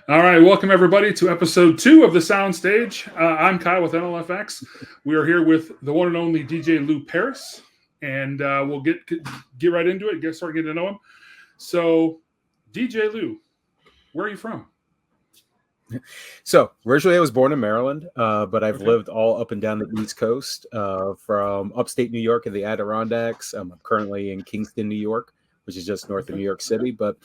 All right, welcome everybody to episode 2 of the Soundstage. I'm Kyle with NLFX. We are here with the one and only DJ Lou Paris, and we'll get right into it. Start getting to know him. So, DJ Lou, where are you from? So originally I was born in Maryland, but I've Okay. lived all up and down the East Coast, from upstate New York in the Adirondacks. I'm currently in Kingston, New York, which is just north of New York City, but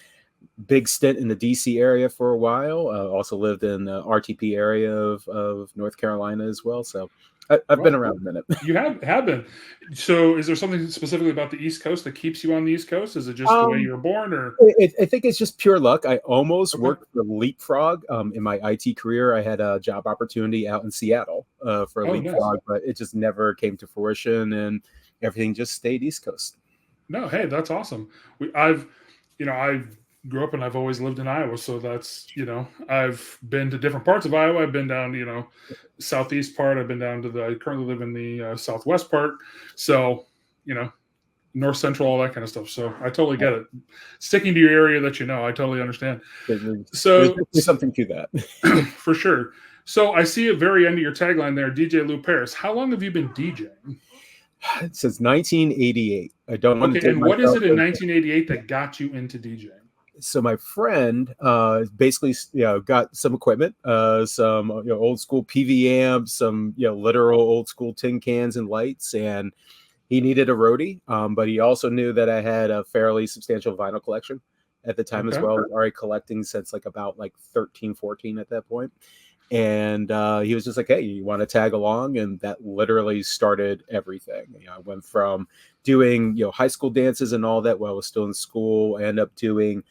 big stint in the DC area for a while. Also lived in the RTP area of North Carolina as well. So I've been around a minute. You have been. So, is there something specifically about the East Coast that keeps you on the East Coast? Is it just the way you were born, or? I think it's just pure luck. I almost worked for Leapfrog in my IT career. I had a job opportunity out in Seattle for Leapfrog, but it just never came to fruition, and everything just stayed East Coast. No, hey, that's awesome. I grew up and I've always lived in Iowa, so that's I've been to different parts of Iowa. I've been down southeast part. I've been down to I currently live in the southwest part. So north central, all that kind of stuff. So I totally get it. Sticking to your area that I totally understand. So there's something to that. For sure. So I see at the very end of your tagline there, DJ Lou Paris. How long have you been DJing? Since 1988. I don't want to. And what is it in 1988 that got you into DJing? So my friend basically got some equipment, some old school PV amps, some literal old school tin cans and lights, and he needed a roadie, but he also knew that I had a fairly substantial vinyl collection at the time as well. I was already collecting since about 13, 14 at that point. And he was just like, hey, you want to tag along? And that literally started everything. I went from doing high school dances and all that while I was still in school. I ended up doing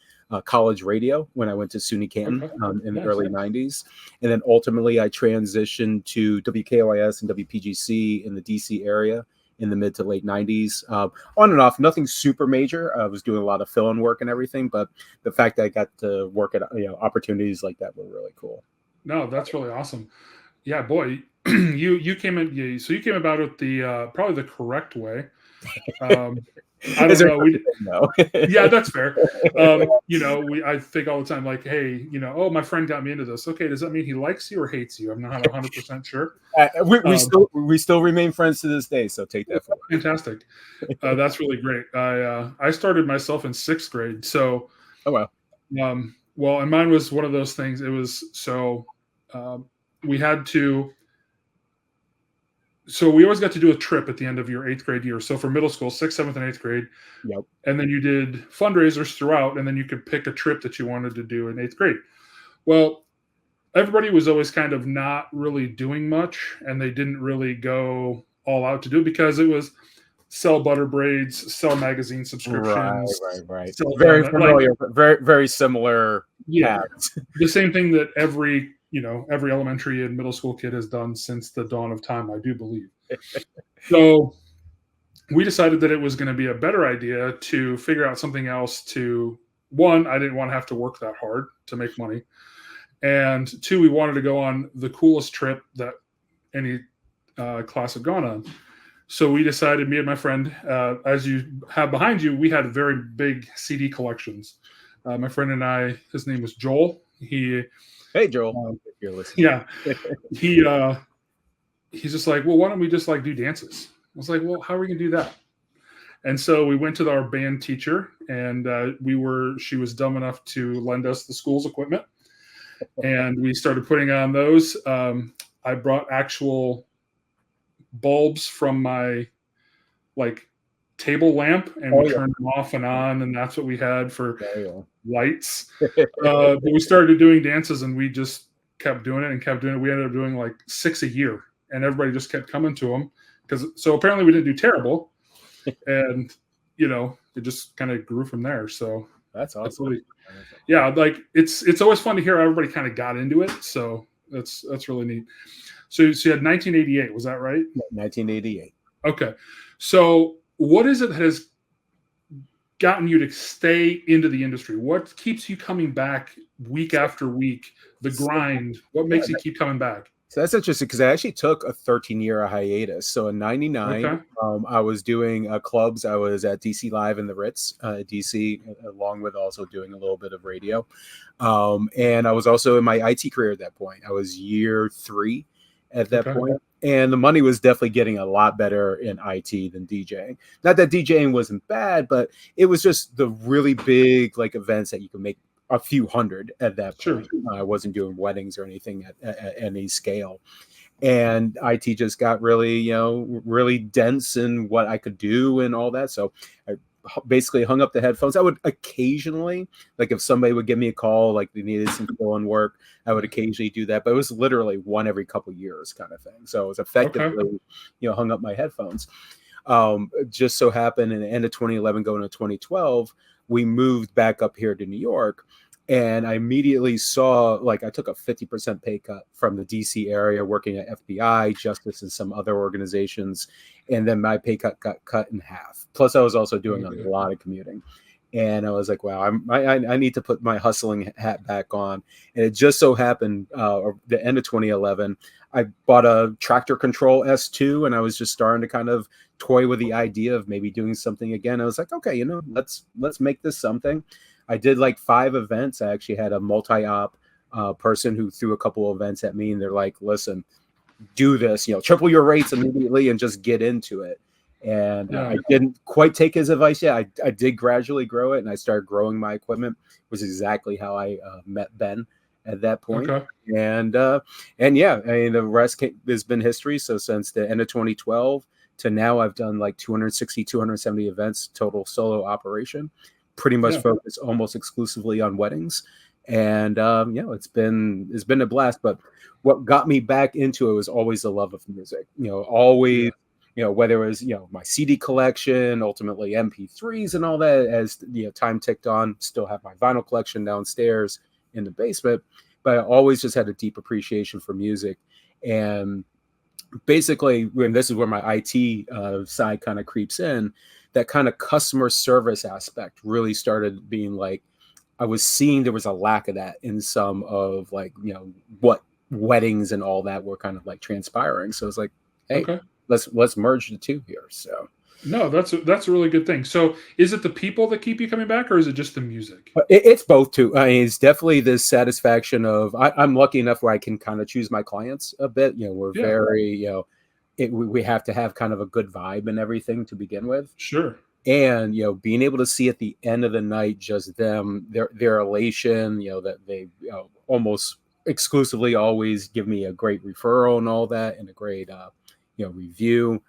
college radio when I went to SUNY Canton in the early 90s. And then ultimately I transitioned to WKOIS and WPGC in the DC area in the mid to late 90s. On and off, nothing super major. I was doing a lot of fill-in work and everything, but the fact that I got to work at opportunities like that were really cool. No, that's really awesome. Yeah, boy, you came in. So you came about it the probably the correct way. I don't know. Yeah, that's fair. I think all the time, like, hey, my friend got me into this. Okay, does that mean he likes you or hates you? I'm not 100% sure. We still remain friends to this day, so take that for it. Fantastic. That's really great. I started myself in 6th grade, so wow. Well, and mine was one of those things. It was we had to. So we always got to do a trip at the end of your 8th grade year. So for middle school, 6th, 7th, and 8th grade. Yep. And then you did fundraisers throughout, and then you could pick a trip that you wanted to do in 8th grade. Well, everybody was always kind of not really doing much, and they didn't really go all out to do it because it was sell butter braids, sell magazine subscriptions. Right. Very familiar, very, very similar. Yeah. The same thing that every elementary and middle school kid has done since the dawn of time, I do believe. So we decided that it was going to be a better idea to figure out something else one, I didn't want to have to work that hard to make money. And 2, we wanted to go on the coolest trip that any class had gone on. So we decided, me and my friend, as you have behind you, we had very big CD collections. My friend and I, his name was Joel. Hey, Joel, if you're listening. Yeah. He's just like, well, why don't we just do dances? I was like, well, how are we going to do that? And so we went to our band teacher, and she was dumb enough to lend us the school's equipment. And we started putting on those. I brought actual bulbs from my table lamp, and we turned them off and on, and that's what we had for lights. But we started doing dances, and we just kept doing it. We ended up doing 6 a year, and everybody just kept coming to them so apparently we didn't do terrible, and it just kind of grew from there. So that's awesome. It's always fun to hear how everybody kind of got into it. So that's really neat. So you had 1988, was that right? 1988. Okay, so what is it that has gotten you to stay into the industry? What keeps you coming back week after week? The grind. What makes you keep coming back? So that's interesting because I actually took a 13-year hiatus. So in '99, Okay. I was doing clubs. I was at DC Live in the Ritz, DC, along with also doing a little bit of radio. And I was also in my IT career at that point. I was year 3 at that Okay. point. And the money was definitely getting a lot better in IT than DJing. Not that DJing wasn't bad, but it was just the really big like events that you could make a few hundred at that Sure. point. I wasn't doing weddings or anything at any scale. And IT just got really, really dense in what I could do and all that. So I basically hung up the headphones. I would occasionally, like if somebody would give me a call, like they needed some fill-in work, I would occasionally do that. But it was literally one every couple years kind of thing. So it was effectively, hung up my headphones. Just so happened in the end of 2011, going to 2012, we moved back up here to New York. And I immediately saw, like, I took a 50% pay cut from the DC area working at FBI, Justice, and some other organizations. And then my pay cut got cut in half. Plus, I was also doing a lot of commuting. And I was like, wow, I need to put my hustling hat back on. And it just so happened the end of 2011, I bought a Tractor Control S2, and I was just starting to kind of toy with the idea of maybe doing something again. I was like, okay, let's make this something. I did like 5 events. I actually had a multi-op person who threw a couple of events at me, and they're like, listen, do this, triple your rates immediately and just get into it. And I didn't quite take his advice yet. I did gradually grow it, and I started growing my equipment. It was exactly how I met Ben at that point. Okay. And yeah, I mean, the rest has been history. So since the end of 2012 to now, I've done like 260, 270 events total solo operation. Pretty much focused almost exclusively on weddings. And it's been a blast. But what got me back into it was always the love of music. Always, whether it was my CD collection, ultimately MP3s and all that. As time ticked on, still have my vinyl collection downstairs in the basement. But I always just had a deep appreciation for music. And basically, when this is where my IT side kind of creeps in, that kind of customer service aspect really started being like, I was seeing there was a lack of that in some of like, what weddings and all that were kind of like transpiring. So it's like, hey, let's merge the two here. So no, that's a really good thing. So is it the people that keep you coming back, or is it just the music? It's both too. I mean, it's definitely this satisfaction of I'm lucky enough where I can kind of choose my clients a bit. We're very, we have to have kind of a good vibe and everything to begin with. Sure. And being able to see at the end of the night just them, their elation, that they almost exclusively always give me a great referral and all that, and a great review.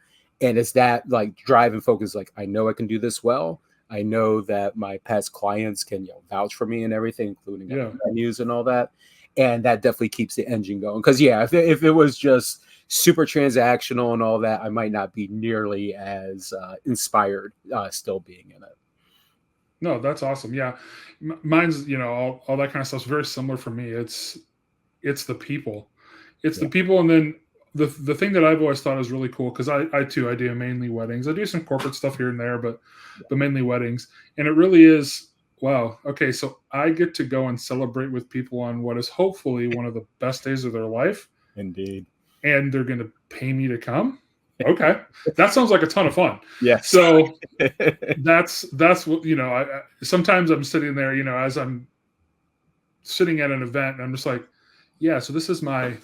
And it's that like drive and focus, like I know I can do this well. I know that my past clients can vouch for me and everything, including venues and all that. And that definitely keeps the engine going. Because if it was just super transactional and all that, I might not be nearly as inspired still being in it. No, that's awesome. Yeah, mine's all that kind of stuff's very similar for me. It's the people, the people, and then the thing that I've always thought is really cool, because I do mainly weddings. I do some corporate stuff here and there, but mainly weddings, and it really is. Wow. Okay, so I get to go and celebrate with people on what is hopefully one of the best days of their life. Indeed. And they're going to pay me to come. Okay, that sounds like a ton of fun. Yeah. So that's what I sometimes I'm sitting there, as I'm sitting at an event, and I'm just like, yeah. So this is my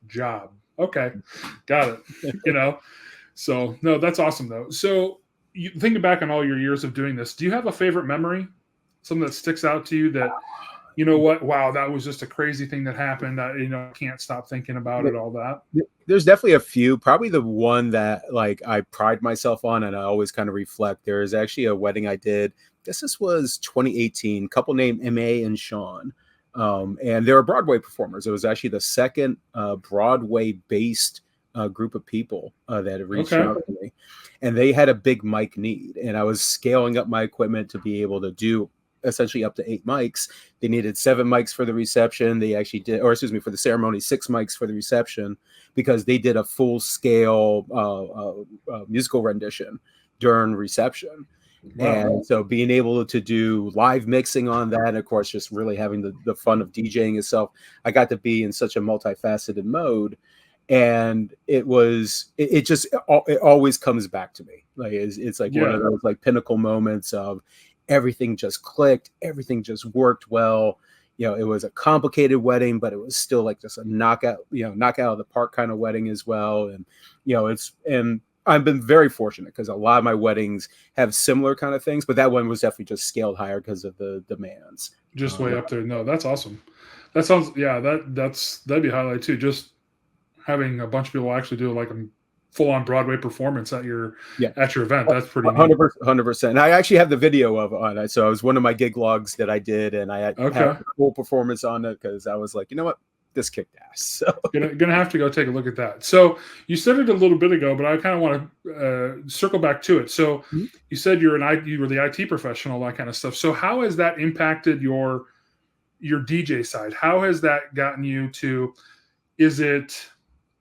job. Okay, got it. So no, that's awesome though. So thinking back on all your years of doing this, do you have a favorite memory? Something that sticks out to you that, what? Wow, that was just a crazy thing that happened. I can't stop thinking about it, all that. There's definitely a few. Probably the one that like I pride myself on and I always kind of reflect. There is actually a wedding I did. This was 2018. Couple named M.A. and Sean. And they were Broadway performers. It was actually the second Broadway-based group of people that had reached out to me. And they had a big mic need. And I was scaling up my equipment to be able to do essentially up to 8 mics. They needed 7 mics for the reception. They actually did, or excuse me, for the ceremony, 6 mics for the reception, because they did a full scale musical rendition during reception. Wow. And so being able to do live mixing on that, and of course, just really having the fun of DJing itself, I got to be in such a multifaceted mode. And it always comes back to me. Like it's like one of those like pinnacle moments of everything just clicked, everything just worked well. It was a complicated wedding, but it was still like just a knockout of the park kind of wedding as well. And and I've been very fortunate because a lot of my weddings have similar kind of things, but that one was definitely just scaled higher because of the demands. Just way up there. No, that's awesome. That sounds, that'd be a highlight too. Just having a bunch of people actually do like a full-on Broadway performance at your event. That's pretty 100%. And I actually have the video on it. So it was one of my gig logs that I did, and I had a full performance on it because I was like, you know what? This kicked ass. So gonna have to go take a look at that. So you said it a little bit ago, but I kind of want to circle back to it. So you said you were the IT professional, that kind of stuff. So how has that impacted your DJ side? How has that gotten you to? Is it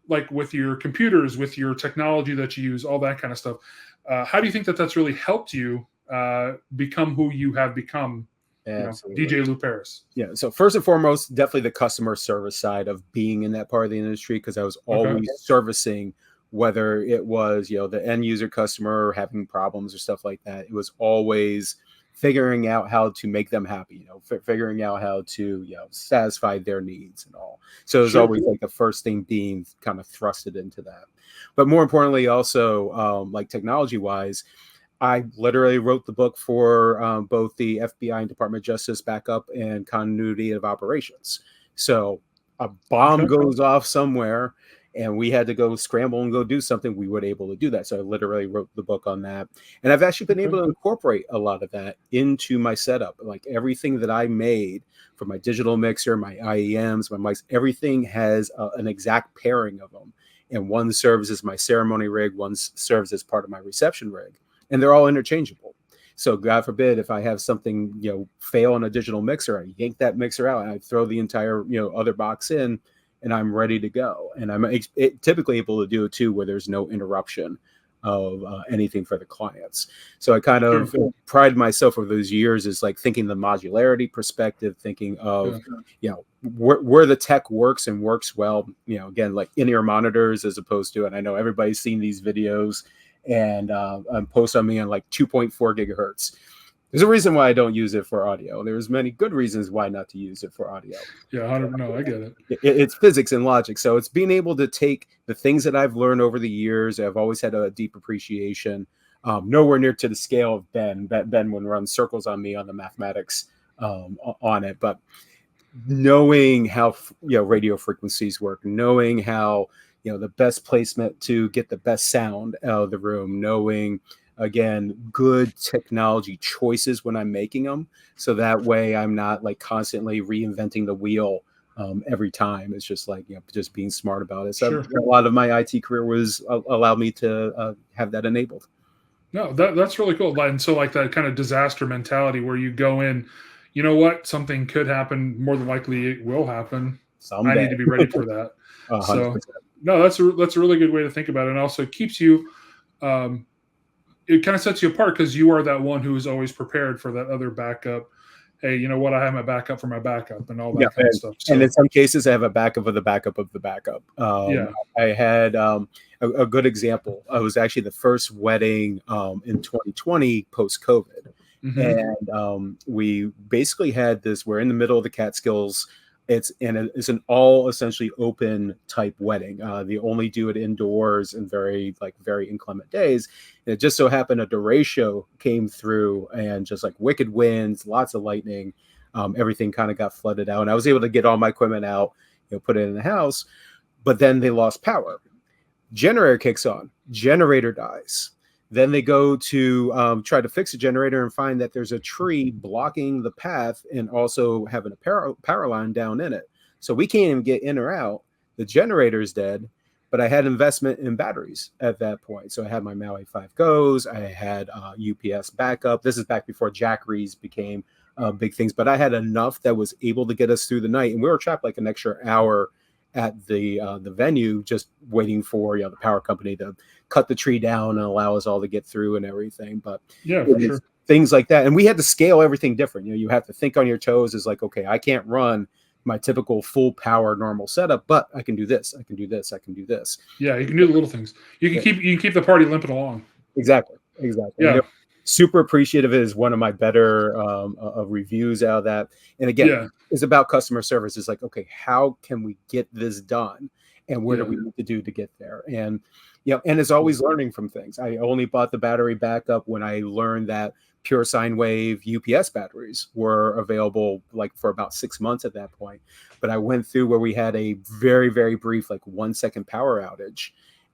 like with your computers, with your technology that you use, all that kind of stuff? How do you think that that's really helped you become who you have become? DJ Lou Paris. Yeah. So first and foremost, definitely the customer service side of being in that part of the industry, because I was always servicing, whether it was, the end user customer having problems or stuff like that. It was always figuring out how to make them happy, figuring out how to, satisfy their needs and all. So it was always like the first thing being kind of thrusted into that. But more importantly, also like technology wise, I literally wrote the book for both the FBI and Department of Justice backup and continuity of operations. So a bomb goes off somewhere and we had to go scramble and go do something, we were able to do that. So I literally wrote the book on that. And I've actually been able to incorporate a lot of that into my setup. Like everything that I made for my digital mixer, my IEMs, my mics, everything has an exact pairing of them. And one serves as my ceremony rig, one serves as part of my reception rig. And they're all interchangeable. So God forbid if I have something, fail on a digital mixer, I yank that mixer out and I throw the entire, other box in and I'm ready to go. And I'm typically able to do it too, where there's no interruption of anything for the clients. So I kind of pride myself over those years is like thinking the modularity perspective, thinking of, where the tech works and works well, again, like in-ear monitors as opposed to, and I know everybody's seen these videos and post on me on like 2.4 gigahertz. There's a reason why I don't use it for audio. There's many good reasons why not to use it for audio. Yeah, no, I get it. It's physics and logic. So it's being able to take the things that I've learned over the years. I've always had a deep appreciation, nowhere near to the scale of Ben. Ben would run circles on me on the mathematics on it. But knowing how radio frequencies work, knowing how the best placement to get the best sound out of the room, knowing, again, good technology choices when I'm making them. So that way I'm not like constantly reinventing the wheel every time. It's just like, just being smart about it. So a lot of my IT career was allowed me to have that enabled. No, that's really cool. And so like that kind of disaster mentality where you go in, you know what, something could happen. More than likely it will happen. Someday. I need to be ready for that. So no, that's a really good way to think about it. And also it keeps you, it kind of sets you apart because you are that one who is always prepared for that other backup. Hey, you know what? I have my backup for my backup and all that kind of stuff. So, and in some cases I have a backup of the backup of the backup. I had a good example. I was actually the first wedding in 2020 post-COVID. And we basically had this, we're in the middle of the Catskills. It's an all essentially open type wedding. They only do it indoors in very inclement days. And it just so happened a derecho came through and just like wicked winds, lots of lightning, everything kind of got flooded out. And I was able to get all my equipment out, put it in the house. But then they lost power. Generator kicks on, generator dies. Then they go to try to fix a generator and find that there's a tree blocking the path and also having a power line down in it. So we can't even get in or out. The generator's dead, but I had investment in batteries at that point. So I had my Maui 5 Go's. I had UPS backup. This is back before Jackeries became big things, but I had enough that was able to get us through the night. And we were trapped like an extra hour at the venue, just waiting for the power company to cut the tree down and allow us all to get through and everything. But yeah, for sure. things like that. And we had to scale everything different. You have to think on your toes. Is like, okay, I can't run my typical full power normal setup, but I can do this, I can do this, I can do this. Yeah, you can do the little things. You can keep the party limping along. Exactly. Yeah. Super appreciative. It is one of my better reviews out of that. And again, it's about customer service. It's like, okay, how can we get this done? And what do we need to do to get there? And and it's always learning from things. I only bought the battery backup when I learned that pure sine wave UPS batteries were available like for about 6 months at that point. But I went through where we had a very, very brief, like 1 second power outage,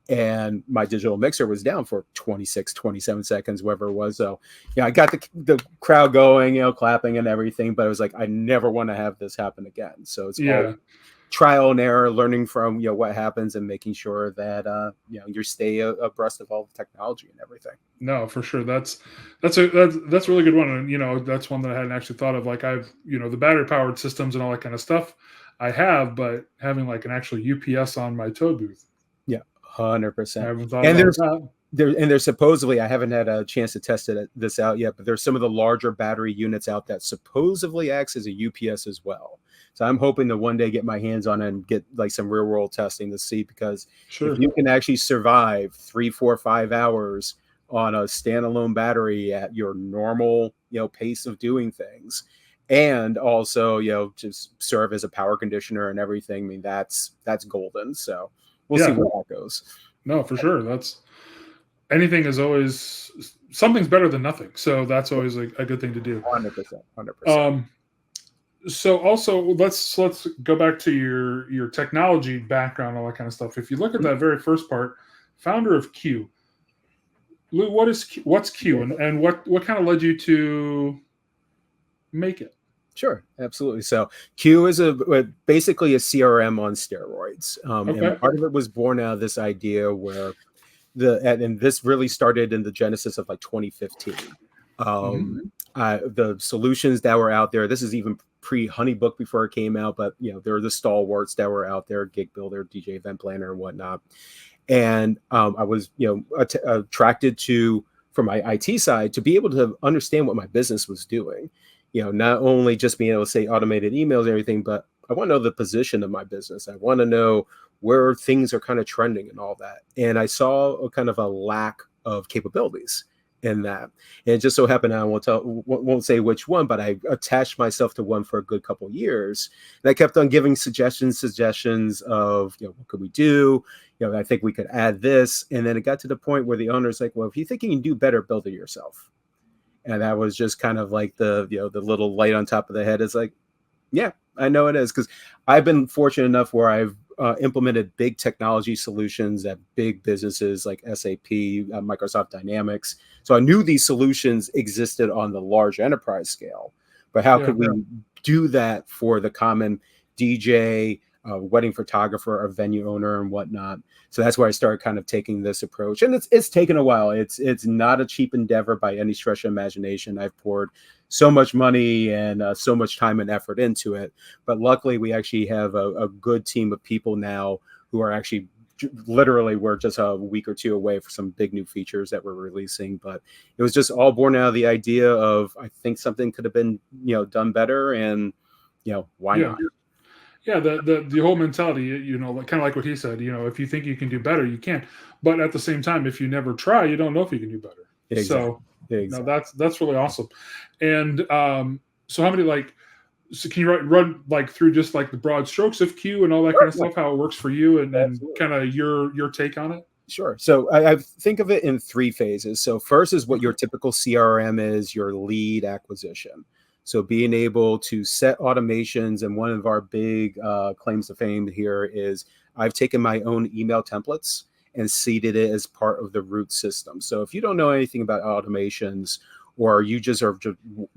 and my digital mixer was down for 26, 27 seconds, whatever it was. So I got the crowd going, clapping and everything, but it was like, I never want to have this happen again. So it's all trial and error, learning from what happens and making sure that you stay abreast of all the technology and everything. No, for sure. That's a really good one. And that's one that I hadn't actually thought of. Like I've the battery powered systems and all that kind of stuff I have, but having like an actual UPS on my tow booth. 100%. I haven't thought about that. There's supposedly, I haven't had a chance to test this out yet, but there's some of the larger battery units out that supposedly acts as a UPS as well. So I'm hoping to one day get my hands on it and get like some real world testing to see, because if you can actually survive 3, 4, 5 hours on a standalone battery at your normal, pace of doing things, and also, just serve as a power conditioner and everything, I mean, that's golden. So we'll see where that goes. No, for sure. Anything is always, something's better than nothing. So that's always a good thing to do. 100%. So also let's go back to your technology background, all that kind of stuff. If you look at that very first part, founder of Q, Lou, what's Q, and what kind of led you to make it? Sure, absolutely. So Q is basically a CRM on steroids. And part of it was born out of this idea where and this really started in the genesis of like 2015. The solutions that were out there, this is even pre-Honeybook before it came out, but there were the stalwarts that were out there, Gig Builder, DJ Event Planner, and whatnot. And I was attracted to, from my IT side, to be able to understand what my business was doing. Not only just being able to say automated emails and everything, but I want to know the position of my business. I want to know where things are kind of trending and all that. And I saw a kind of a lack of capabilities in that. And it just so happened, I won't say which one, but I attached myself to one for a good couple of years. And I kept on giving suggestions of, what could we do? I think we could add this. And then it got to the point where the owner's like, well, if you think you can do better, build it yourself. And that was just kind of like the little light on top of the head. It's like, yeah, I know it is, because I've been fortunate enough where I've implemented big technology solutions at big businesses like SAP, Microsoft Dynamics. So I knew these solutions existed on the large enterprise scale, but how could we do that for the common DJ, wedding photographer, or venue owner and whatnot? So that's where I started kind of taking this approach. And it's taken a while. It's not a cheap endeavor by any stretch of imagination. I've poured so much money and so much time and effort into it. But luckily, we actually have a good team of people now who are actually literally, we're just a week or two away for some big new features that we're releasing. But it was just all born out of the idea of, I think something could have been, done better, and, why not? Yeah, the whole mentality, kind of like what he said, if you think you can do better, you can. But at the same time, if you never try, you don't know if you can do better. Exactly. No, that's really awesome. And so how many can you run through just like the broad strokes of Q and all that kind of stuff, how it works for you, and kind of your take on it? Sure. So I think of it in 3 phases. So first is what your typical CRM is, your lead acquisition. So being able to set automations, and one of our big claims to fame here is I've taken my own email templates and seeded it as part of the root system. So if you don't know anything about automations, or you just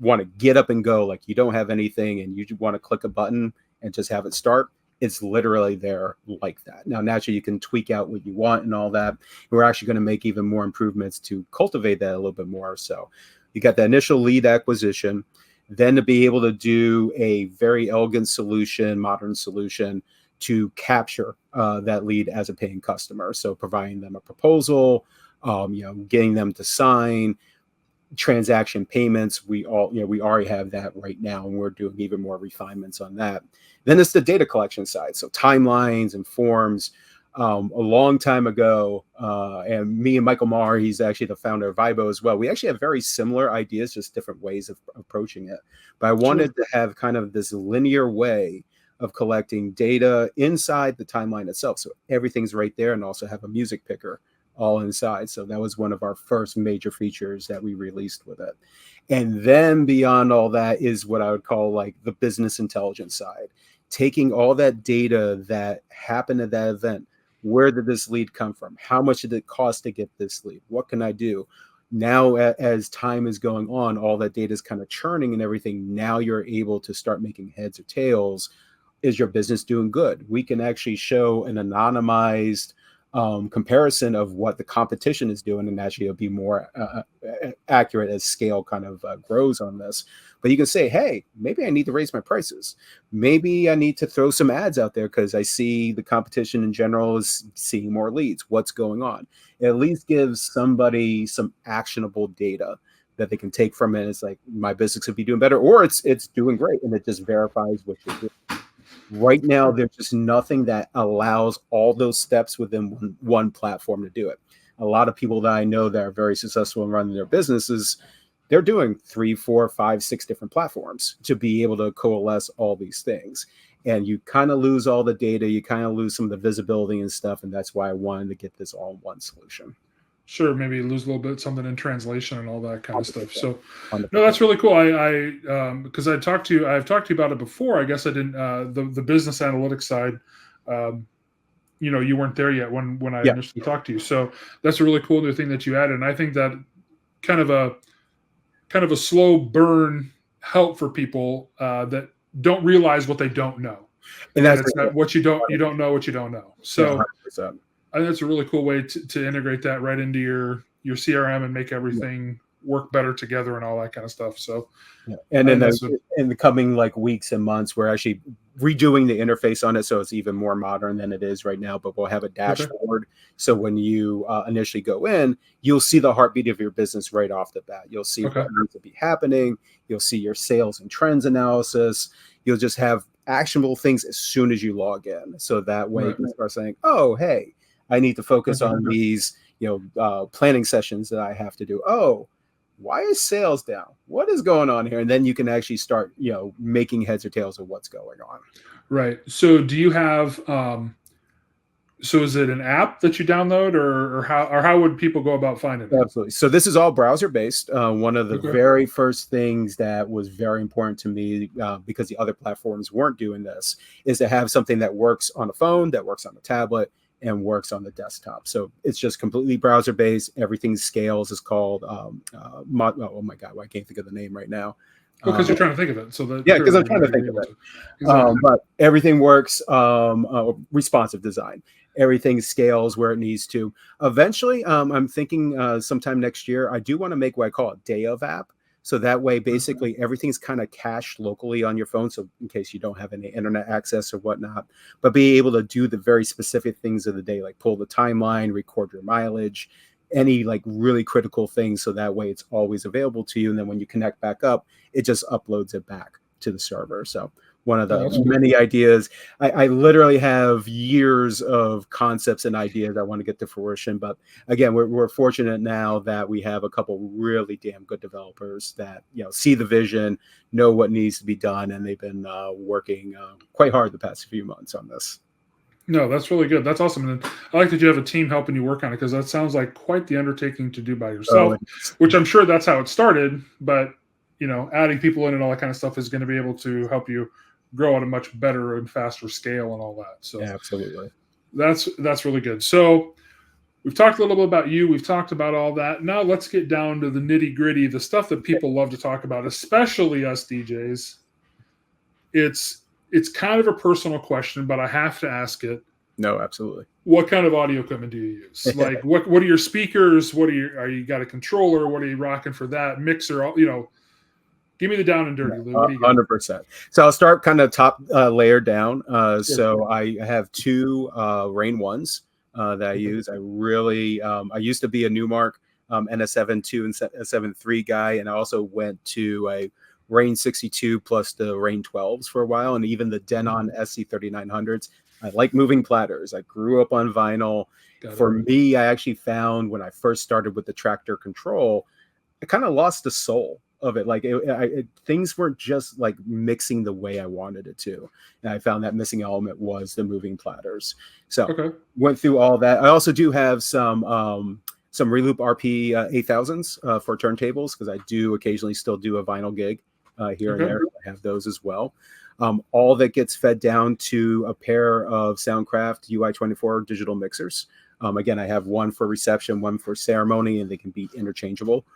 want to get up and go, like you don't have anything and you just want to click a button and just have it start, it's literally there like that. Now, naturally, you can tweak out what you want and all that. We're actually going to make even more improvements to cultivate that a little bit more. So you got the initial lead acquisition, then to be able to do a very elegant solution, modern solution to capture that lead as a paying customer. So providing them a proposal, getting them to sign, transaction payments, we already have that right now, and we're doing even more refinements on that. Then it's the data collection side, so timelines and forms. A long time ago, and me and Michael Maher, he's actually the founder of Vibo as well. We actually have very similar ideas, just different ways of approaching it. But I wanted to have kind of this linear way of collecting data inside the timeline itself, so everything's right there, and also have a music picker all inside. So that was one of our first major features that we released with it. And then beyond all that is what I would call like the business intelligence side, taking all that data that happened at that event. Where did this lead come from? How much did it cost to get this lead? What can I do? Now, as time is going on, all that data is kind of churning and everything. Now you're able to start making heads or tails. Is your business doing good? We can actually show an anonymized comparison of what the competition is doing, and actually it'll be more accurate as scale kind of grows on this. But you can say, hey, maybe I need to raise my prices. Maybe I need to throw some ads out there because I see the competition in general is seeing more leads. What's going on? It at least gives somebody some actionable data that they can take from it. It's like, my business could be doing better, or it's doing great, and it just verifies what you're doing. Right now, there's just nothing that allows all those steps within one platform to do it. A lot of people that I know that are very successful in running their businesses, they're doing 3, 4, 5, 6 different platforms to be able to coalesce all these things. And you kind of lose all the data, you kind of lose some of the visibility and stuff. And that's why I wanted to get this all in one solution. Sure, maybe lose a little bit something in translation and all that kind of stuff. So, 100%. No, that's really cool. Because I've talked to you about it before. I guess I didn't. The business analytics side, you weren't there yet when I initially talked to you. So that's a really cool new thing that you added. And I think that kind of a slow burn help for people that don't realize what they don't know. And that's what you don't know what you don't know. So. 100%. I think that's a really cool way to integrate that right into your CRM and make everything work better together and all that kind of stuff. So, and then in the coming like weeks and months, we're actually redoing the interface on it, so it's even more modern than it is right now. But we'll have a dashboard, so when you initially go in, you'll see the heartbeat of your business right off the bat. You'll see what needs to be happening. You'll see your sales and trends analysis. You'll just have actionable things as soon as you log in, so that way you can start saying, "Oh, hey, I need to focus on these, planning sessions that I have to do. Oh, why is sales down? What is going on here?" And then you can actually start, making heads or tails of what's going on. Right. So do you have, so is it an app that you download or how would people go about finding it? Absolutely. So this is all browser based. One of the very first things that was very important to me, because the other platforms weren't doing this, is to have something that works on a phone, that works on a tablet, and works on the desktop. So it's just completely browser based. Everything scales. Is called oh my God, I can't think of the name right now. Because you're trying to think of it. So because I'm trying to think of it. Exactly. But everything works. Responsive design. Everything scales where it needs to. Eventually, I'm thinking sometime next year, I do want to make what I call a day of app. So that way, basically, everything's kind of cached locally on your phone. So in case you don't have any internet access or whatnot, but be able to do the very specific things of the day, like pull the timeline, record your mileage, any like really critical things. So that way it's always available to you. And then when you connect back up, it just uploads it back to the server. So one of the many ideas. I literally have years of concepts and ideas I want to get to fruition. But again, we're fortunate now that we have a couple really damn good developers that see the vision, know what needs to be done, and they've been working quite hard the past few months on this. No, that's really good. That's awesome. And I like that you have a team helping you work on it, because that sounds like quite the undertaking to do by yourself, which I'm sure that's how it started. But, adding people in and all that kind of stuff is going to be able to help you grow at a much better and faster scale and all that. So absolutely. That's really good. So we've talked a little bit about you. We've talked about all that. Now let's get down to the nitty gritty, the stuff that people love to talk about, especially us DJs. It's kind of a personal question, but I have to ask it. No, absolutely. What kind of audio equipment do you use? Like what are your speakers? Are you got a controller? What are you rocking for that? Mixer, give me the down and dirty. 100%. So I'll start kind of top layer down. So I have two Rain Ones that I use. I really, I used to be a Newmark NS7 II and S7 III guy, and I also went to a Rane 62 plus the Rane 12s for a while, and even the Denon SC3900s. I like moving platters. I grew up on vinyl. For me, I actually found when I first started with the Traktor control, I kind of lost the soul of it. Like things weren't just like mixing the way I wanted it to. And I found that missing element was the moving platters. So went through all that. I also do have some Reloop RP 8000s for turntables, because I do occasionally still do a vinyl gig here and there. I have those as well. All that gets fed down to a pair of Soundcraft UI-24 digital mixers. Again, I have one for reception, one for ceremony, and they can be interchangeable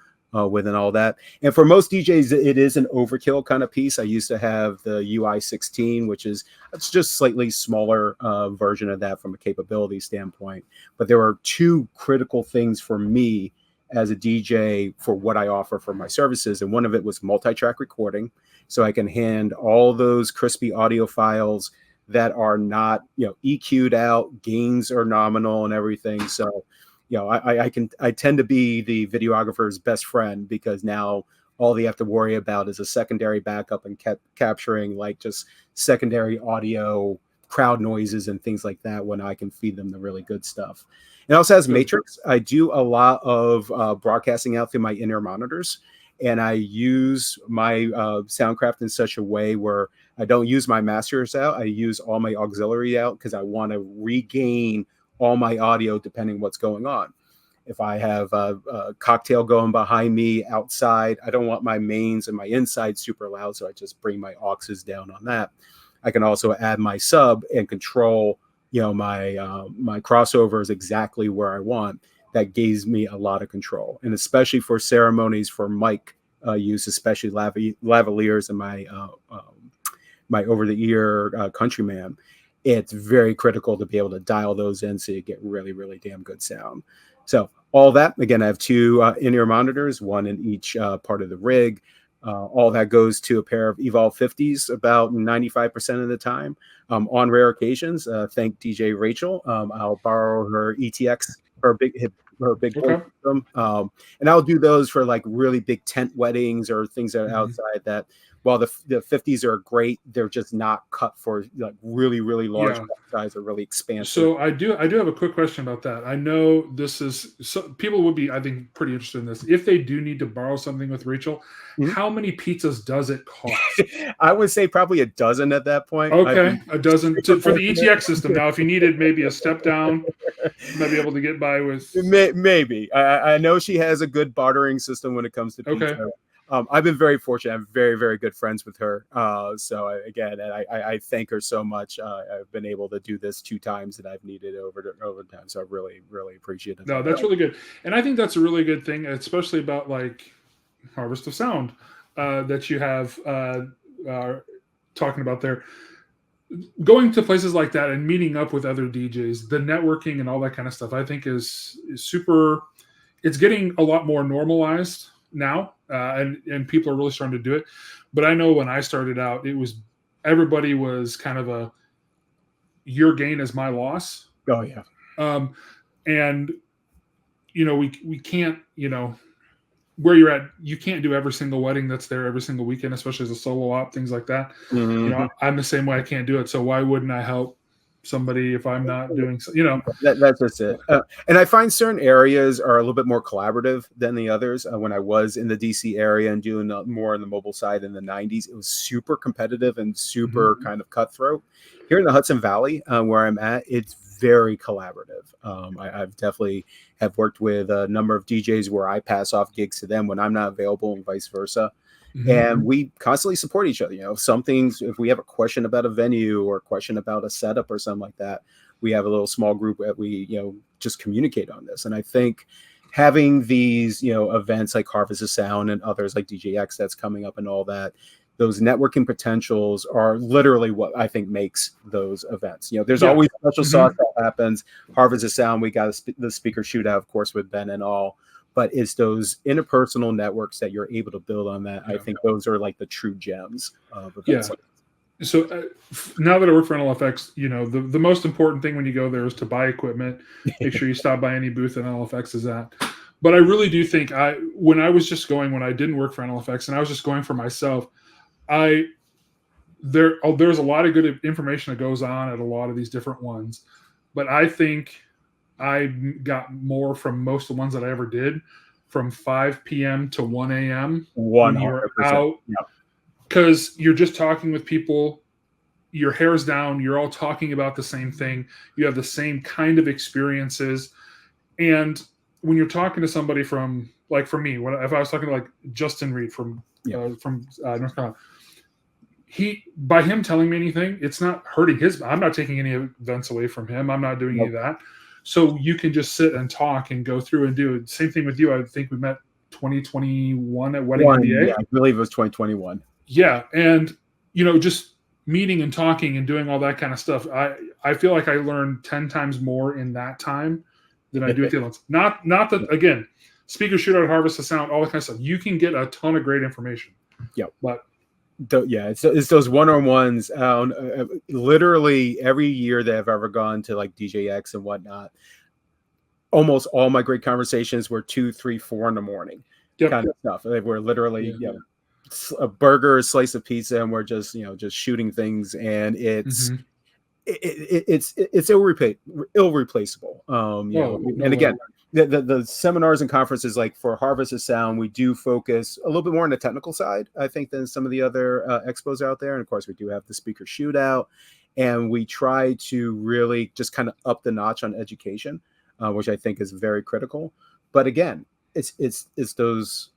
within all that. And for most DJs, it is an overkill kind of piece. I used to have the UI-16, which is just slightly smaller version of that from a capability standpoint. But there are two critical things for me as a DJ for what I offer for my services. And one of it was multi-track recording. So I can hand all those crispy audio files that are not, EQ'd out, gains are nominal and everything. So, I tend to be the videographer's best friend, because now all they have to worry about is a secondary backup and capturing like just secondary audio, crowd noises and things like that, when I can feed them the really good stuff. It also has Matrix. I do a lot of broadcasting out through my in-ear monitors, and I use my Soundcraft in such a way where I don't use my masters out. I use all my auxiliary out, because I want to regain all my audio depending what's going on. If I have a cocktail going behind me outside, I don't want my mains and my inside super loud, so I just bring my auxes down on that. I can also add my sub and control, my crossovers exactly where I want. That gives me a lot of control, and especially for ceremonies for mic use, especially lavaliers and my over-the-ear Countryman. It's very critical to be able to dial those in so you get really, really damn good sound. So all that, again, I have two in-ear monitors, one in each part of the rig. All that goes to a pair of Evolve 50s about 95% of the time. On rare occasions, thank DJ Rachel, I'll borrow her ETX, her big system. And I'll do those for like really big tent weddings or things that are outside that. While the 50s are great, they're just not cut for like really, really large size or really expansive. So I do have a quick question about that. I know this is people would be, I think, pretty interested in this. If they do need to borrow something with Rachel, how many pizzas does it cost? I would say probably a dozen at that point. Okay, a dozen for the ETX system. Now, if you needed maybe a step down, you might be able to get by with. Maybe. I know she has a good bartering system when it comes to pizza. Okay. I've been very fortunate. I'm very, very good friends with her. I thank her so much. I've been able to do this 2 times that I've needed over time. So I really, really appreciate it. No, that's really good. And I think that's a really good thing, especially about like Harvest of Sound that you have talking about there. Going to places like that and meeting up with other DJs, the networking and all that kind of stuff, I think is super. It's getting a lot more normalized now, and people are really starting to do it. But I know when I started out, everybody was kind of a your gain is my loss. Oh yeah. And we can't, where you're at, you can't do every single wedding that's there every single weekend, especially as a solo op, things like that. I'm the same way. I can't do it. So why wouldn't I help somebody if I'm not doing so, that's just it. And I find certain areas are a little bit more collaborative than the others. When I was in the DC area and doing more on the mobile side in the 90s, it was super competitive and super kind of cutthroat. Here in the Hudson Valley, where I'm at, it's very collaborative. I've definitely have worked with a number of DJs where I pass off gigs to them when I'm not available and vice versa. And we constantly support each other. Some things, if we have a question about a venue or a question about a setup or something like that, we have a little small group that we, just communicate on this. And I think having these, events like Harvest of Sound and others like DJX that's coming up and all that, those networking potentials are literally what I think makes those events. There's always special sauce that happens. Harvest of Sound, we got the speaker shootout, of course, with Ben and all. But it's those interpersonal networks that you're able to build on that. I think those are like the true gems of events. So now that I work for NLFX, the most important thing when you go there is to buy equipment. Make sure you stop by any booth that NLFX is at. But I really do think when I didn't work for NLFX and I was just going for myself, there's a lot of good information that goes on at a lot of these different ones, but I think I got more from most of the ones that I ever did from 5 p.m. to 1 a.m. when you're out, because you're just talking with people, your hair's down, you're all talking about the same thing, you have the same kind of experiences. And when you're talking to somebody from, like for me, if I was talking to like Justin Reed from North Carolina, by him telling me anything, it's not hurting I'm not taking any events away from him. I'm not doing any of that. So you can just sit and talk and go through and do it. Same thing with you. I think we met 2021 at Wedding MBA. Yeah, I believe it was 2021. Yeah. And, just meeting and talking and doing all that kind of stuff. I feel like I learned 10 times more in that time than I do at the ones. Not that, again, Speaker Shootout, Harvest of Sound, all that kind of stuff. You can get a ton of great information. Yeah. But it's those one-on-ones. Literally every year that I've ever gone to like DJX and whatnot, almost all my great conversations were 2, 3, 4 in the morning kind of stuff. They were literally a burger, a slice of pizza, and we're just shooting things, and it's irreplaceable. And again, the seminars and conferences, like for Harvest of Sound, we do focus a little bit more on the technical side, I think, than some of the other expos out there. And of course, we do have the Speaker Shootout, and we try to really just kind of up the notch on education, which I think is very critical. But again, it's those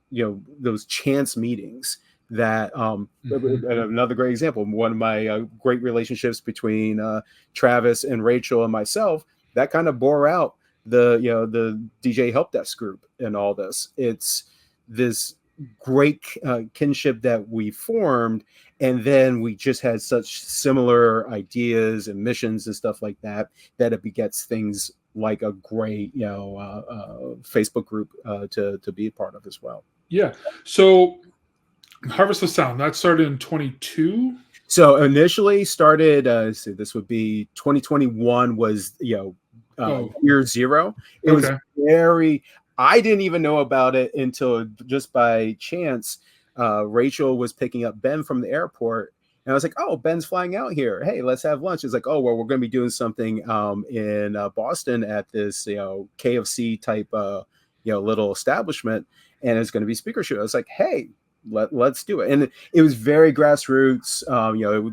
those chance meetings that another great example. One of my great relationships between Travis and Rachel and myself, that kind of bore out the DJ help desk group and all this. It's this great kinship that we formed, and then we just had such similar ideas and missions and stuff like that it begets things like a great Facebook group to be a part of as well. Yeah. So Harvest of Sound, that started in 22. So initially started this would be 2021 was year zero. It was I didn't even know about it until just by chance. Rachel was picking up Ben from the airport, and I was like, oh, Ben's flying out here. Hey, let's have lunch. It's like, oh, well, we're going to be doing something in Boston at this KFC type little establishment, and it's going to be Speaker Shoot. I was like, hey, let's do it. And it was very grassroots.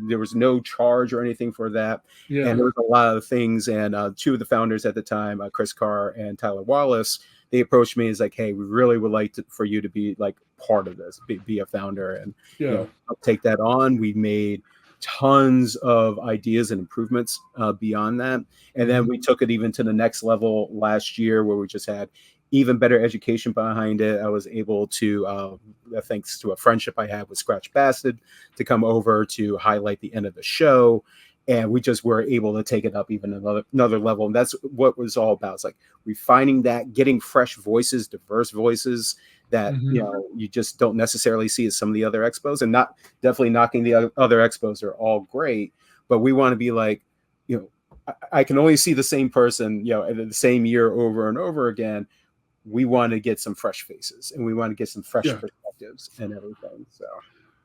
There was no charge or anything for that. Yeah. And there was a lot of things. And two of the founders at the time, Chris Carr and Tyler Wallace, they approached me as like, hey, we really would like for you to be like part of this, be a founder, and I'll take that on. We made tons of ideas and improvements beyond that. And then we took it even to the next level last year, where we just had even better education behind it. I was able to, thanks to a friendship I had with Scratch Bastard, to come over to highlight the end of the show. And we just were able to take it up even another level. And that's what it was all about. It's like refining that, getting fresh voices, diverse voices that, you just don't necessarily see at some of the other expos, and not definitely knocking the other expos. They're all great, but we want to be like, I can only see the same person, the same year over and over again. We want to get some fresh faces, and we want to get some fresh perspectives and everything.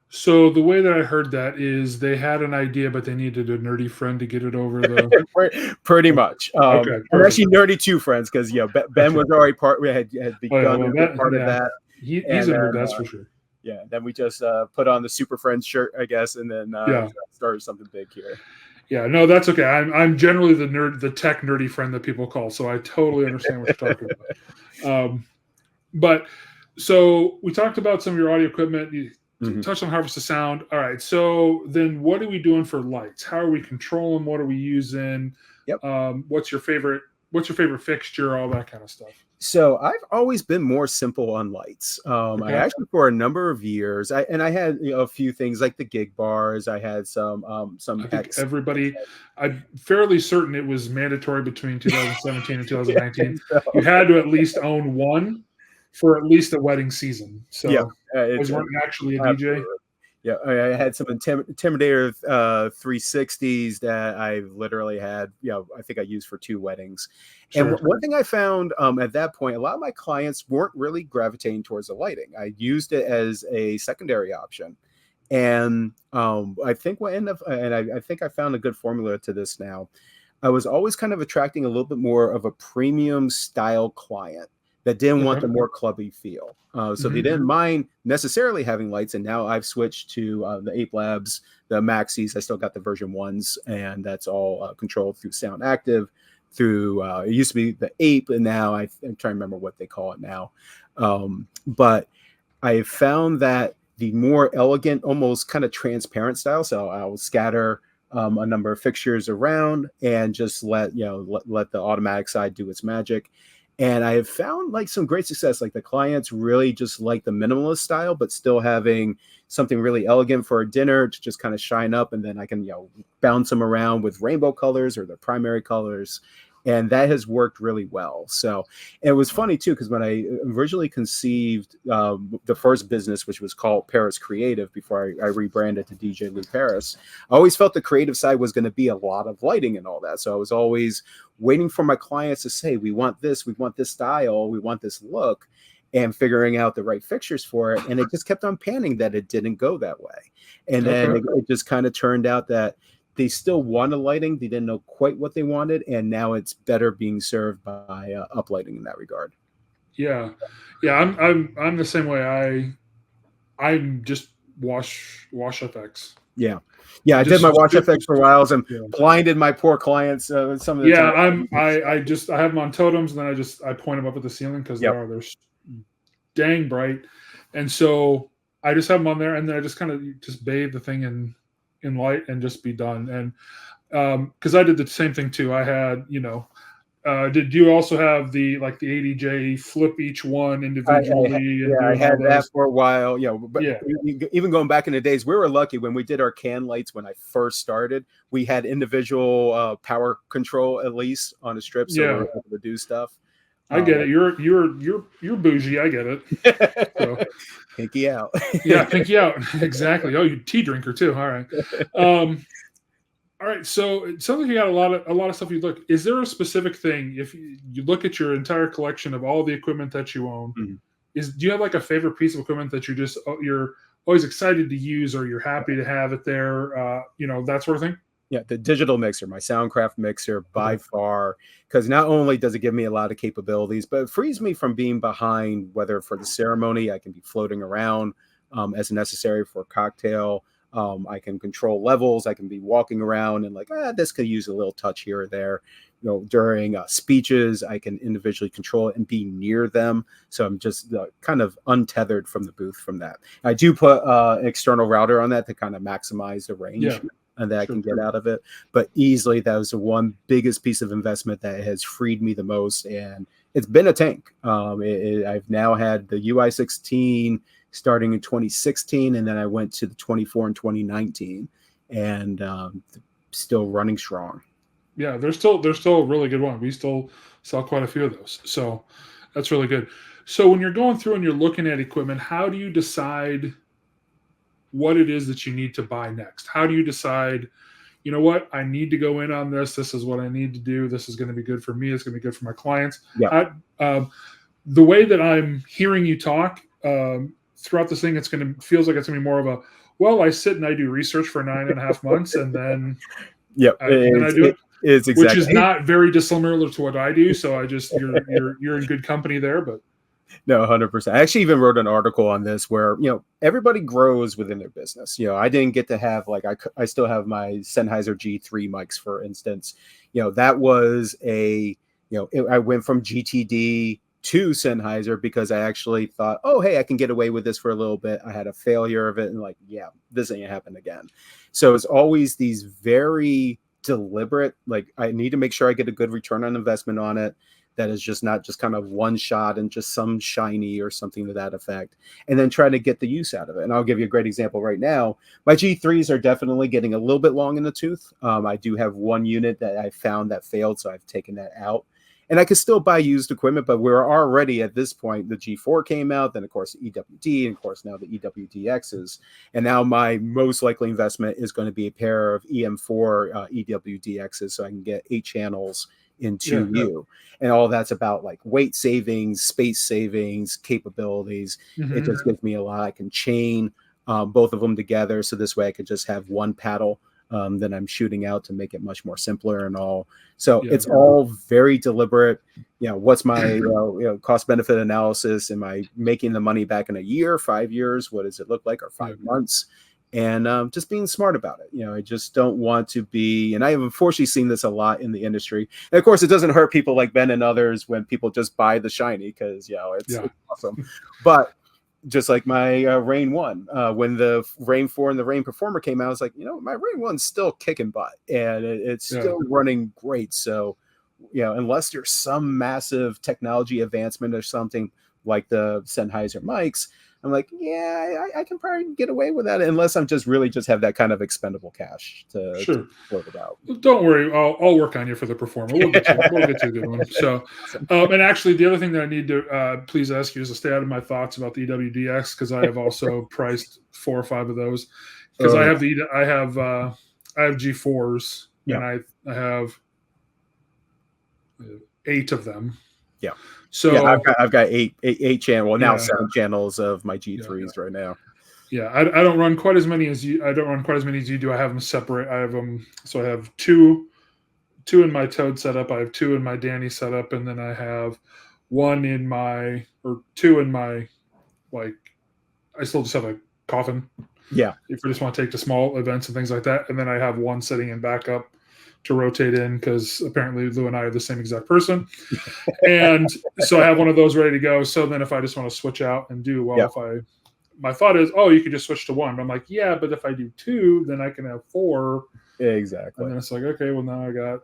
So the way that I heard that is they had an idea, but they needed a nerdy friend to get it over the. Pretty much. And actually, nerdy two friends, because Ben was already part. We had begun part of that. He's a nerd, that's for sure. Yeah. Then we just put on the Super Friends shirt, I guess, and then started something big here. Yeah, no, that's okay. I'm generally the tech nerdy friend that people call, so I totally understand what you're talking about. But so we talked about some of your audio equipment. You touched on Harvest of Sound. All right, so then what are we doing for lights? How are we controlling? What are we using? Yep. What's your favorite fixture? All that kind of stuff. So I've always been more simple on lights. I actually, for a number of years, I had a few things like the gig bars. I had some. I think I'm fairly certain it was mandatory between 2017 and 2019. You had to at least own one for at least a wedding season. So you weren't actually a DJ. Yeah, I had some Intimidator 360s that I literally had, I think I used for 2 weddings. And Sure. one thing I found at that point, a lot of my clients weren't really gravitating towards the lighting. I used it as a secondary option. And I think what ended up, and I think I found a good formula to this now. I was always kind of attracting a little bit more of a premium style client that didn't want the Okay. more clubby feel. So they Mhm. didn't mind necessarily having lights. And now I've switched to the Ape Labs, the Maxis. I still got the version 1s, and that's all controlled through Sound Active. Through it used to be the Ape, and now I'm trying to remember what they call it now. But I found that the more elegant, almost kind of transparent style. So I'll scatter a number of fixtures around and just let the automatic side do its magic. And I have found like some great success. Like the clients really just like the minimalist style, but still having something really elegant for a dinner to just kind of shine up. And then I can, bounce them around with rainbow colors or the primary colors. And that has worked really well. So it was funny too, because when I originally conceived the first business, which was called Paris Creative, before I rebranded to DJ Lou Paris, I always felt the creative side was going to be a lot of lighting and all that. So I was always waiting for my clients to say, we want this style, we want this look, and figuring out the right fixtures for it. And it just kept on panning that it didn't go that way. And then it just kind of turned out that they still wanted lighting. They didn't know quite what they wanted. And now it's better being served by uplighting in that regard. Yeah. I'm the same way. I'm just wash FX. Yeah. I did my Watch FX for a while and blinded my poor clients some of the time. I have them on totems, and then I point them up at the ceiling because they're dang bright. And so I just have them on there, and then I just kind of just bathe the thing in light and just be done. And because I did the same thing too. I had, did you also have the 80J flip each one individually? I had that for a while. But even going back in the days, we were lucky when we did our can lights. When I first started, we had individual power control at least on a strip, so we were able to do stuff. I get it. You're bougie. I get it. So. Pinky out. Pinky out. Exactly. Oh, you tea drinker too. All right. All right. So it sounds like you got a lot of stuff you look. Is there a specific thing, if you look at your entire collection of all the equipment that you own, do you have like a favorite piece of equipment that you're always excited to use, or you're happy to have it there? That sort of thing? Yeah, the digital mixer, my Soundcraft mixer by far, because not only does it give me a lot of capabilities, but it frees me from being behind, whether for the ceremony, I can be floating around as necessary for a cocktail. I can control levels. I can be walking around and this could use a little touch here or there. During speeches, I can individually control it and be near them. So I'm just kind of untethered from the booth from that. I do put an external router on that to kind of maximize the range. And that I can get out of it. But easily, that was the one biggest piece of investment that has freed me the most. And it's been a tank. I've now had the UI-16 starting in 2016, and then I went to the 24 in 2019, and still running strong. Yeah, they're still a really good one. We still sell quite a few of those. So that's really good. So when you're going through and you're looking at equipment, how do you decide what it is that you need to buy next? How do you decide, you know what, I need to go in on this. This is what I need to do. This is going to be good for me. It's going to be good for my clients. Yeah. The way that I'm hearing you talk throughout this thing, feels like it's going to be more of a, I sit and I do research for 9.5 months, and then I do it. It's exactly, which is not very dissimilar to what I do. So you're in good company there, but. No, 100%. I actually even wrote an article on this where, everybody grows within their business. I didn't get to have I still have my Sennheiser G3 mics, for instance. That was I went from GTD to Sennheiser because I actually thought, oh, hey, I can get away with this for a little bit. I had a failure of it and this ain't happen again. So it's always these very deliberate, I need to make sure I get a good return on investment on it. That is just not just kind of one shot and just some shiny or something to that effect, and then try to get the use out of it. And I'll give you a great example right now. My G3s are definitely getting a little bit long in the tooth. I do have one unit that I found that failed, so I've taken that out. and I could still buy used equipment, but we're already at this point. The G4 came out, then of course the EWD, and of course now the EWDXs, and now my most likely investment is going to be a pair of EM4 EWDXs, so I can get 8 channels in 2U, and all that's about like weight savings, space savings, capabilities. It just gives me a lot. I can chain both of them together, so this way I could just have one paddle that I'm shooting out to make it much more simpler and all. So it's all very deliberate. What's my cost benefit analysis? Am I making the money back in a year, 5 years? What does it look like, or 5 months? And just being smart about it. I just don't want to be, and I have unfortunately seen this a lot in the industry. And of course, it doesn't hurt people like Ben and others when people just buy the shiny, because it's awesome. But just like my Rain 1, when the Rain 4 and the Rain Performer came out, I was like, my Rain 1's still kicking butt, and it's still running great. So, unless there's some massive technology advancement or something like the Sennheiser mics, I'm like, I can probably get away with that, unless I'm just really just have that kind of expendable cash to float it out. Don't worry, I'll work on you for the Performer. We'll get to a good one. So, and actually, the other thing that I need to please ask you is to stay out of my thoughts about the EWDX, because I have also priced 4 or 5 of those, because I have G4s, and I have 8 of them. Yeah. So I've got eight channel, well, now 7 channels of my G3s right now. Yeah, I don't run quite as many as you. I don't run quite as many as you do. I have them separate. I have them, so I have two in my Toad setup. I have 2 in my Danny setup, and then I have 2 in my I still just have a Coffin. Yeah, if I just want to take to small events and things like that, and then I have 1 sitting in backup to rotate in, because apparently Lou and I are the same exact person. And so I have one of those ready to go. So then if I just want to switch out and do, my thought is, you could just switch to 1. But I'm like, but if I do 2, then I can have 4. Exactly. And then it's like, okay, well now I got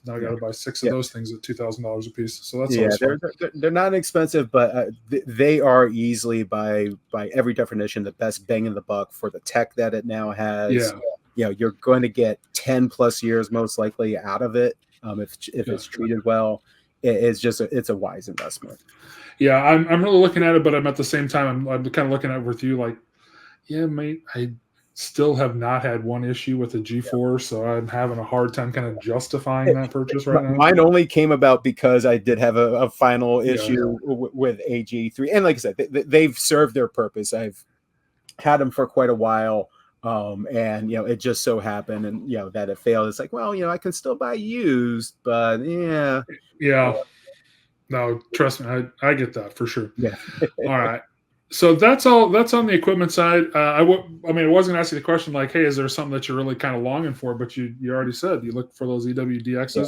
to buy 6 of those things at $2,000 a piece. So that's they're not expensive, but they are easily by every definition the best bang in the buck for the tech that it now has. You're going to get 10 plus years most likely out of it if it's treated well. It's a wise investment. Yeah, I'm really looking at it, but I'm at the same time I'm kind of looking at it with you like, mate, I still have not had one issue with the G4, so I'm having a hard time kind of justifying that purchase right now. Mine only came about because I did have a final issue with a G3, and like I said, they've served their purpose. I've had them for quite a while. And it just so happened, and that it failed. It's like, well, I can still buy used, but no, trust me, I get that for sure. Yeah. All right, so that's on the equipment side. I was going to ask you the question like, hey, is there something that you're really kind of longing for? But you already said you look for those EWDXs,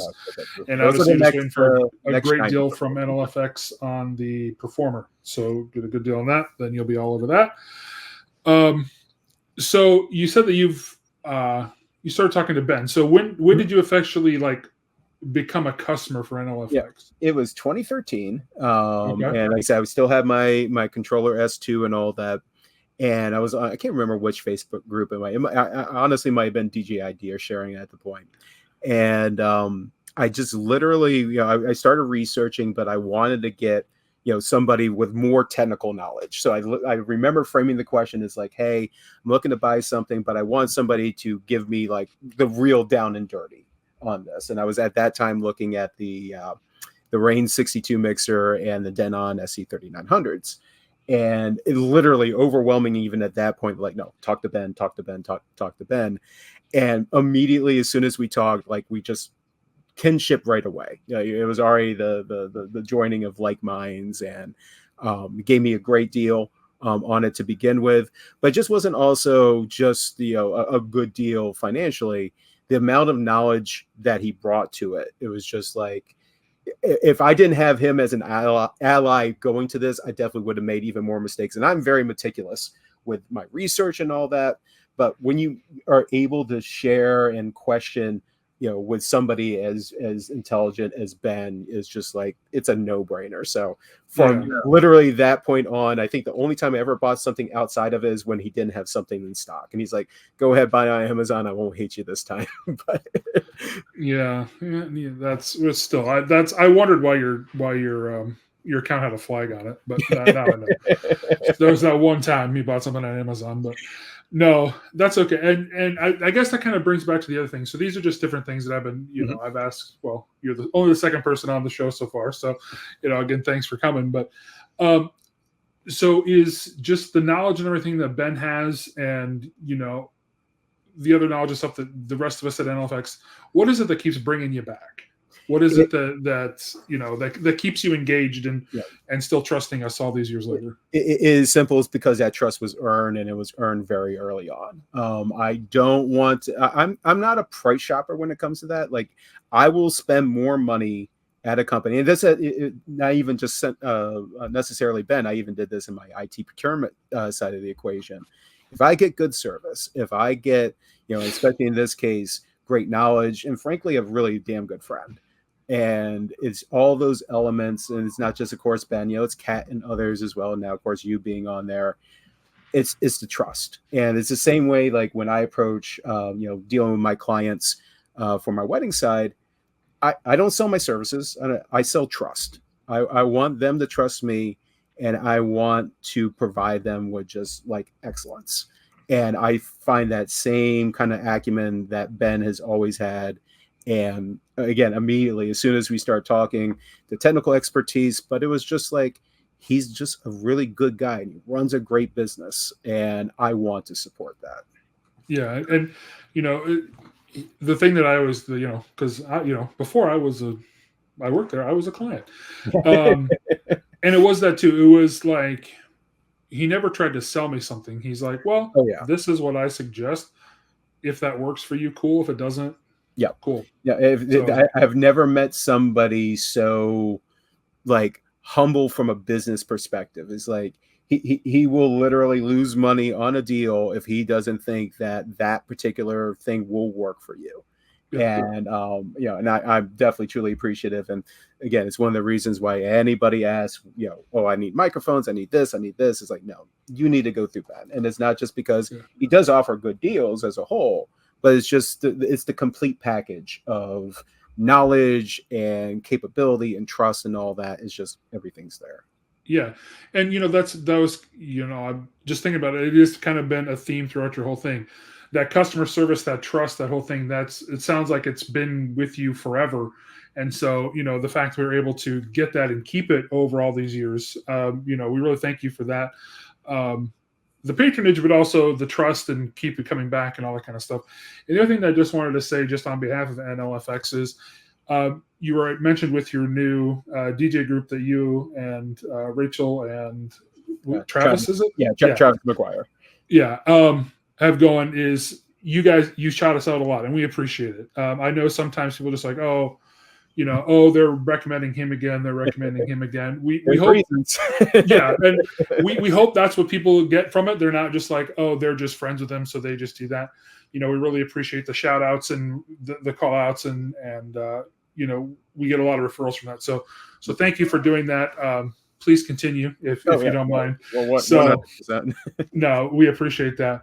and obviously you're waiting for a great deal from NLFX on the Performer. So get a good deal on that, then you'll be all over that. So you said that you started talking to Ben. So when did you officially become a customer for NLFX? Yeah, it was 2013. And like I said, I still have my controller S2 and all that. And I can't remember which Facebook group I honestly might have been DJ Idea sharing at the point. And I just literally, I started researching, but I wanted to get somebody with more technical knowledge. So I remember framing the question as like, hey, I'm looking to buy something, but I want somebody to give me like the real down and dirty on this. And I was at that time looking at the Rane 62 mixer and the Denon SE3900s. And it literally overwhelming even at that point, like, no, talk to Ben. And immediately, as soon as we talked, like we just kinship right away. It was already the joining of like minds, and gave me a great deal on it to begin with. But it just wasn't also just a good deal financially. The amount of knowledge that he brought to it, it was just like, if I didn't have him as an ally going to this, I definitely would have made even more mistakes. And I'm very meticulous with my research and all that. But when you are able to share and question with somebody as intelligent as Ben is just like, it's a no-brainer. So from literally that point on, I think the only time I ever bought something outside of it is when he didn't have something in stock, and he's like, go ahead, buy on Amazon, I won't hate you this time. But that's still, I wondered why your account had a flag on it, but now I know. There was that one time you bought something on Amazon, but no, that's okay. And I guess that kind of brings back to the other thing. So these are just different things that I've been, I've asked. Well, you're only the second person on the show so far, so again, thanks for coming. But so is just the knowledge and everything that Ben has, and the other knowledge and stuff that the rest of us at NLFX, what is it that keeps bringing you back? What is it that keeps you engaged and still trusting us all these years later? It is simple. It's because that trust was earned, and it was earned very early on. I don't want to, I'm not a price shopper when it comes to that. Like, I will spend more money at a company, and that's not even just necessarily Ben. I even did this in my IT procurement side of the equation. If I get good service, if I get, especially in this case, great knowledge, and frankly, a really damn good friend. And it's all those elements, and it's not just, of course, Ben, it's Kat and others as well. And now, of course, you being on there, it's the trust. And it's the same way, like when I approach, dealing with my clients for my wedding side, I don't sell my services. I sell trust. I want them to trust me, and I want to provide them with just like excellence. And I find that same kind of acumen that Ben has always had. And again, immediately, as soon as we start talking, the technical expertise, but it was just like, he's just a really good guy, and he runs a great business, and I want to support that. Yeah. And, the thing that I always, because before I worked there, I was a client. And it was that too. It was like, he never tried to sell me something. He's like, well, this is what I suggest. If that works for you, cool. If it doesn't, cool. Yeah. I've never met somebody so like humble from a business perspective. It's like, he will literally lose money on a deal if he doesn't think that particular thing will work for you. And and I'm definitely truly appreciative. And again, it's one of the reasons why anybody asks, I need microphones, I need this. It's like, no, you need to go through that. And it's not just because he does offer good deals as a whole, but it's just it's the complete package of knowledge and capability and trust, and all that is just, everything's there. Yeah. And that was I'm just thinking about it. It has kind of been a theme throughout your whole thing. That customer service, that trust, that whole thing, it sounds like it's been with you forever. And so, the fact we were able to get that and keep it over all these years, we really thank you for that. The patronage, but also the trust, and keep it coming back and all that kind of stuff. And the other thing that I just wanted to say, just on behalf of NLFX, is you were mentioned with your new DJ group that you and Rachel and Travis, is it? Yeah, Travis McGuire. Yeah. Have going is, you shout us out a lot, and we appreciate it. I know sometimes people just like, they're recommending him again. They're recommending him again. We hope, and we hope that's what people get from it. They're not just like, they're just friends with them, so they just do that. We really appreciate the shout outs and the call outs, and we get a lot of referrals from that. So thank you for doing that. Please continue if you don't mind. Well, no, we appreciate that.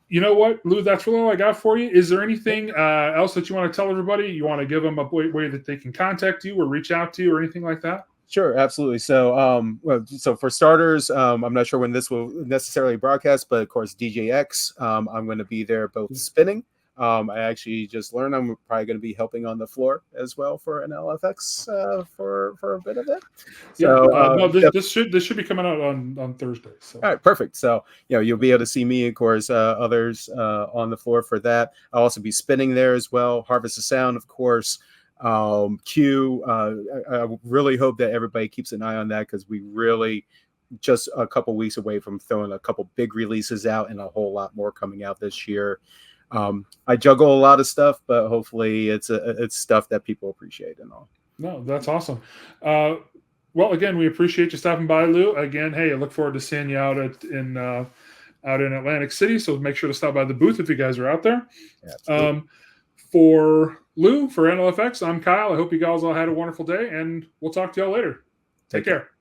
You know what, Lou, that's really all I got for you. Is there anything else that you want to tell everybody? You want to give them a way that they can contact you or reach out to you or anything like that? Sure, absolutely. So, so for starters, I'm not sure when this will necessarily broadcast, but of course, DJX, I'm going to be there both spinning. I actually just learned I'm probably going to be helping on the floor as well for NLFX for a bit of it. So, this should be coming out on Thursday. So. All right, perfect. So you'll be able to see me, of course, others on the floor for that. I'll also be spinning there as well. Harvest of Sound, of course. Q. I really hope that everybody keeps an eye on that, because we really just a couple weeks away from throwing a couple big releases out, and a whole lot more coming out this year. I juggle a lot of stuff, but hopefully it's stuff that people appreciate and all. No, that's awesome. Well, again, we appreciate you stopping by, Lou. Again, hey, I look forward to seeing you out in Atlantic City. So make sure to stop by the booth if you guys are out there. For Lou, for NLFX, I'm Kyle. I hope you guys all had a wonderful day, and we'll talk to y'all later. Take care.